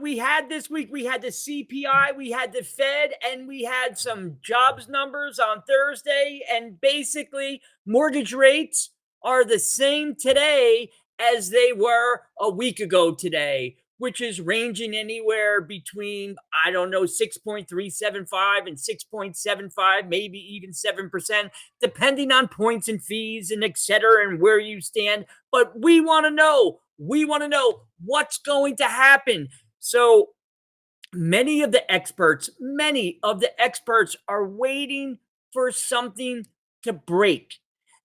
We had this week, we had the CPI, we had the Fed, and we had some jobs numbers on Thursday. And basically, mortgage rates are the same today as they were a week ago today, which is ranging anywhere between, I don't know, 6.375 and 6.75, maybe even 7%, depending on points and fees and et cetera, and where you stand. But we want to know what's going to happen. So many of the experts are waiting for something to break.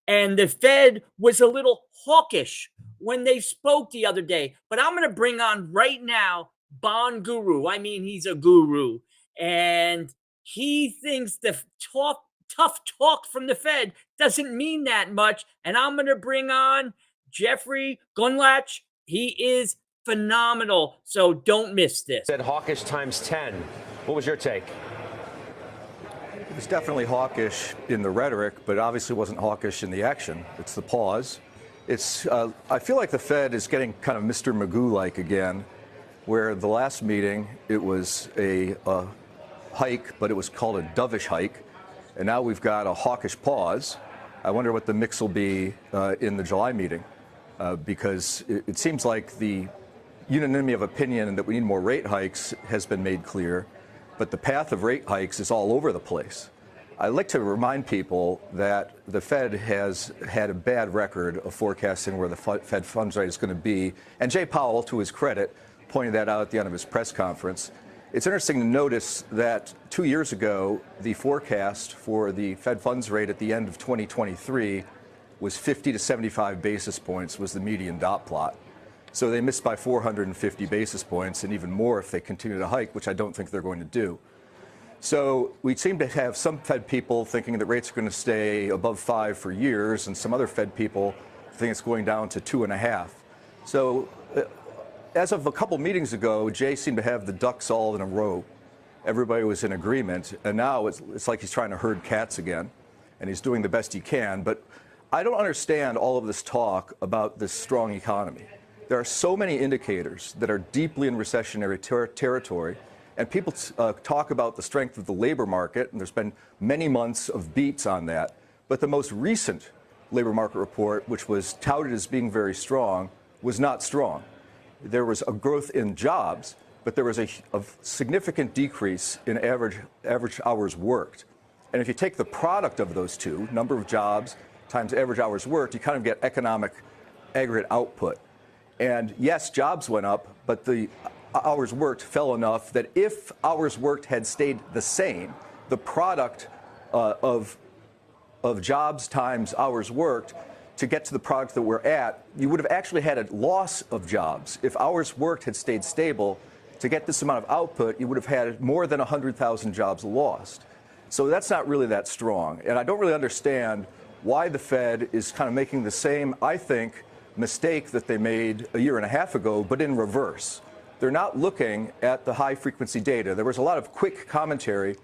And the Fed was a little hawkish when they spoke the other day. But I'm going to bring on right now Bond Guru. I mean, he's a guru. And he thinks the tough talk from the Fed doesn't mean that much. And I'm going to bring on Jeffrey Gundlach. He is phenomenal. So don't miss this. Said hawkish times 10. What was your take? It was definitely hawkish in the rhetoric, but obviously wasn't hawkish in the action. It's the pause. I feel like the Fed is getting kind of Mr. Magoo-like again, where the last meeting it was a hike, but it was called a dovish hike, and now we've got a hawkish pause. I wonder what the mix will be in the July meeting, because it seems like the unanimity of opinion that we need more rate hikes has been made clear, but the path of rate hikes is all over the place. I'd like to remind people that the Fed has had a bad record of forecasting where the Fed funds rate is going to be, and Jay Powell, to his credit, pointed that out at the end of his press conference. It's interesting to notice that 2 years ago, the forecast for the Fed funds rate at the end of 2023 was 50 to 75 basis points was the median dot plot. So they missed by 450 basis points, and even more if they continue to hike, which I don't think they're going to do. So we seem to have some Fed people thinking that rates are going to stay above 5 for years, and some other Fed people think it's going down to 2.5. So as of a couple meetings ago, Jay seemed to have the ducks all in a row. Everybody was in agreement, and now it's like he's trying to herd cats again, and he's doing the best he can. But I don't understand all of this talk about this strong economy. There are so many indicators that are deeply in recessionary territory, and people talk about the strength of the labor market, and there's been many months of beats on that. But the most recent labor market report, which was touted as being very strong, was not strong. There was a growth in jobs, but there was a significant decrease in average hours worked. And if you take the product of those two, number of jobs times average hours worked, you kind of get economic aggregate output. And yes, jobs went up, but the hours worked fell enough that if hours worked had stayed the same, the product of jobs times hours worked to get to the product that we're at, you would have actually had a loss of jobs. If hours worked had stayed stable, to get this amount of output, you would have had more than 100,000 jobs lost. So that's not really that strong. And I don't really understand why the Fed is kind of making the same, I think, mistake that they made a year and a half ago, but in reverse. They're not looking at the high-frequency data. There was a lot of quick commentary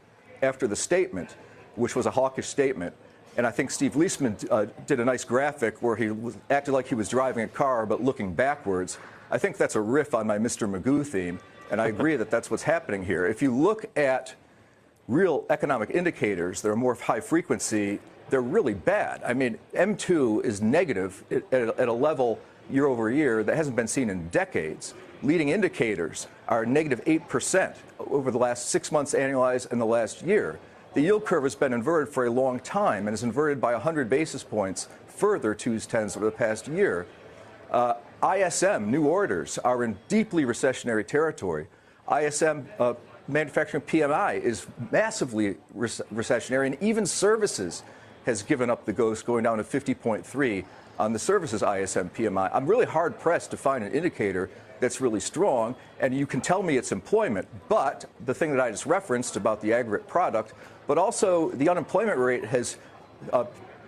after the statement, which was a hawkish statement. And I think Steve Leisman did a nice graphic where he acted like he was driving a car but looking backwards. I think that's a riff on my Mr. Magoo theme, and I agree that that's what's happening here. If you look at real economic indicators that are more high frequency, they're really bad. I mean, M2 is negative at a level year over year that hasn't been seen in decades. Leading indicators are negative 8% over the last 6 months annualized and the last year. The yield curve has been inverted for a long time and is inverted by 100 basis points further 2s10s over the past year. ISM, new orders, are in deeply recessionary territory. ISM manufacturing PMI is massively recessionary, and even services has given up the ghost, going down to 50.3 on the services ISM PMI. I'm really hard-pressed to find an indicator that's really strong, and you can tell me it's employment, but the thing that I just referenced about the aggregate product, but also the unemployment rate has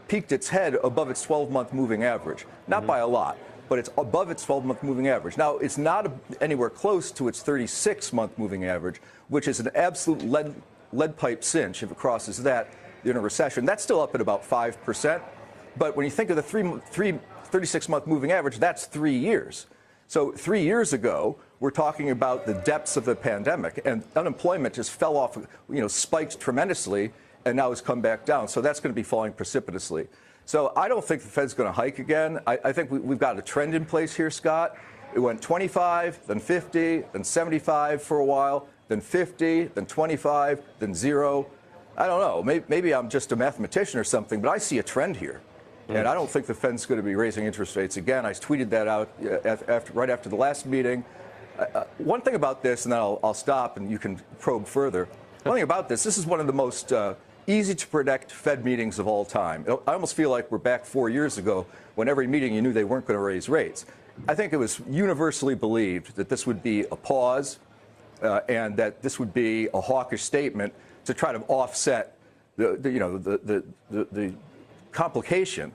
peaked its head above its 12-month moving average. Not by a lot, but it's above its 12-month moving average. Now, it's not anywhere close to its 36-month moving average, which is an absolute lead pipe cinch if it crosses that in a recession. That's still up at about 5%. But when you think of the 36-month moving average, that's 3 years. So 3 years ago, we're talking about the depths of the pandemic, and unemployment just fell off, spiked tremendously, and now has come back down. So that's going to be falling precipitously. So I don't think the Fed's going to hike again. I think we've got a trend in place here, Scott. It went 25, then 50, then 75 for a while, then 50, then 25, then 0. I don't know. Maybe I'm just a mathematician or something, but I see a trend here. And I don't think the Fed's going to be raising interest rates again. I tweeted that out right after the last meeting. One thing about this, and then I'll stop and you can probe further. One thing about this is one of the most easy to predict Fed meetings of all time. I almost feel like we're back 4 years ago when every meeting you knew they weren't going to raise rates. I think it was universally believed that this would be a pause and that this would be a hawkish statement to try to offset the complication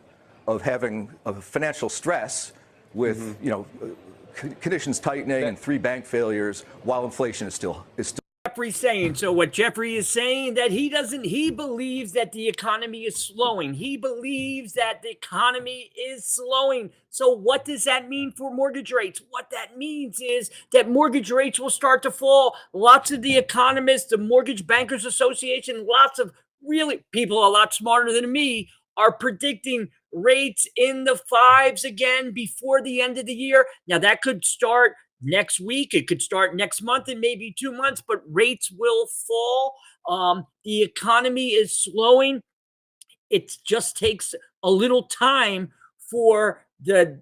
of having financial stress with conditions tightening and 3 bank failures while inflation is still. Jeffrey's saying. So what Jeffrey is saying, that he believes that the economy is slowing. He believes that the economy is slowing. So what does that mean for mortgage rates? What that means is that mortgage rates will start to fall. Lots of the economists, the Mortgage Bankers Association, lots of really people a lot smarter than me are predicting rates in the 5s again before the end of the year. Now that could start next week, it could start next month and maybe 2 months, but rates will fall. The economy is slowing. It just takes a little time for the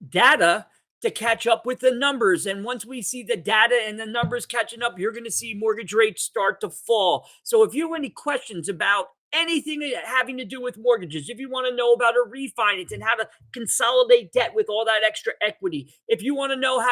data to catch up with the numbers. And once we see the data and the numbers catching up, you're going to see mortgage rates start to fall. So if you have any questions about anything having to do with mortgages, if you want to know about a refinance and how to consolidate debt with all that extra equity, if you want to know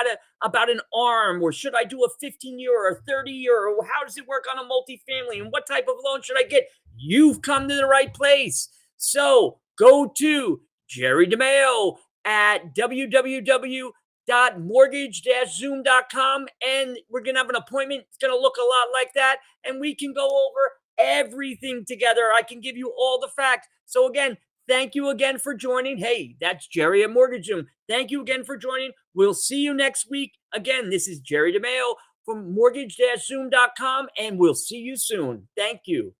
about an ARM, or should I do a 15-year or a 30-year, or how does it work on a multifamily, and what type of loan should I get, you've come to the right place. So go to Jerry DeMaio at www.mortgage-zoom.com, and we're going to have an appointment. It's going to look a lot like that, and we can go over everything together. I can give you all the facts. So again, thank you again for joining. Hey, that's Jerry at Mortgage Zoom. Thank you again for joining. We'll see you next week. Again, this is Jerry DeMaio from mortgage-zoom.com, and we'll see you soon. Thank you.